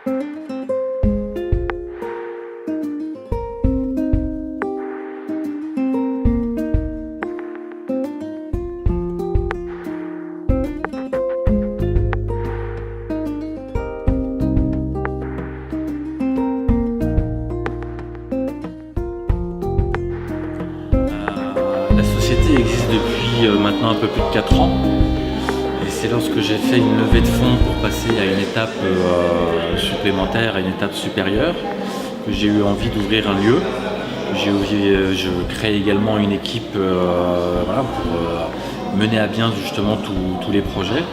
La société existe depuis maintenant un peu plus de 4 ans. Et c'est lorsque j'ai fait une levée de fonds pour passer à une étape supplémentaire, à une étape supérieure, que j'ai eu envie d'ouvrir un lieu. Je crée également une équipe voilà, pour mener à bien justement tous les projets.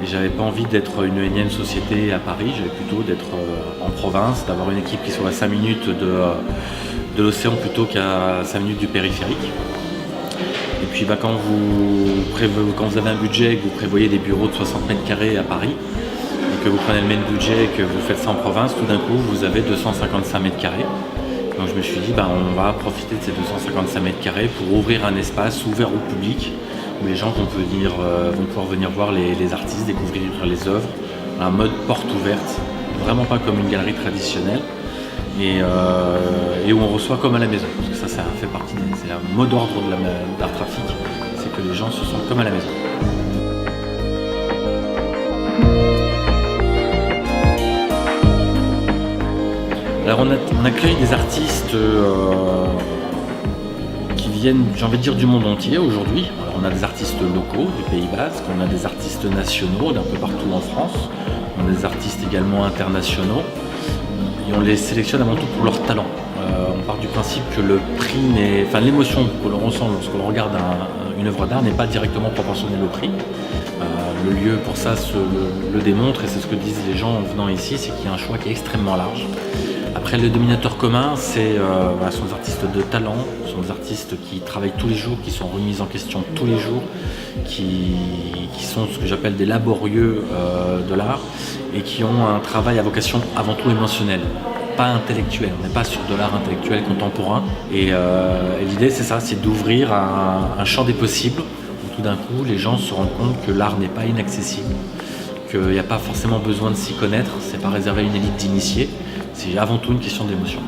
Et j'avais pas envie d'être une énième société à Paris, j'avais plutôt d'être en province, d'avoir une équipe qui soit à 5 minutes de l'océan plutôt qu'à 5 minutes du périphérique. Et puis quand vous avez un budget et que vous prévoyez des bureaux de 60 mètres carrés à Paris, et que vous prenez le même budget et que vous faites ça en province, tout d'un coup vous avez 255 mètres carrés. Donc je me suis dit, on va profiter de ces 255 mètres carrés pour ouvrir un espace ouvert au public, où les gens vont pouvoir venir voir les artistes, découvrir les œuvres, un mode porte ouverte, vraiment pas comme une galerie traditionnelle, et où on reçoit comme à la maison, parce que ça fait partie, c'est un mot d'ordre d'Art Trafic, c'est que les gens se sentent comme à la maison. Alors on accueille des artistes qui viennent, j'ai envie de dire, du monde entier aujourd'hui. Alors, on a des artistes locaux du Pays Basque, on a des artistes nationaux d'un peu partout en France, on a des artistes également internationaux, et on les sélectionne avant tout pour leur talent. On part du principe que le prix l'émotion que l'on ressent lorsque l'on regarde une œuvre d'art n'est pas directement proportionnelle au prix. Le lieu pour ça le démontre, et c'est ce que disent les gens en venant ici, c'est qu'il y a un choix qui est extrêmement large. Après, le dominateur commun, sont des artistes de talent, ce sont des artistes qui travaillent tous les jours, qui sont remis en question tous les jours, qui sont ce que j'appelle des laborieux de l'art, et qui ont un travail à vocation avant tout émotionnelle, pas intellectuelle. On n'est pas sur de l'art intellectuel contemporain. Et l'idée, c'est ça, c'est d'ouvrir un champ des possibles, où tout d'un coup, les gens se rendent compte que l'art n'est pas inaccessible, qu'il n'y a pas forcément besoin de s'y connaître, c'est pas réservé à une élite d'initiés. C'est avant tout une question d'émotion.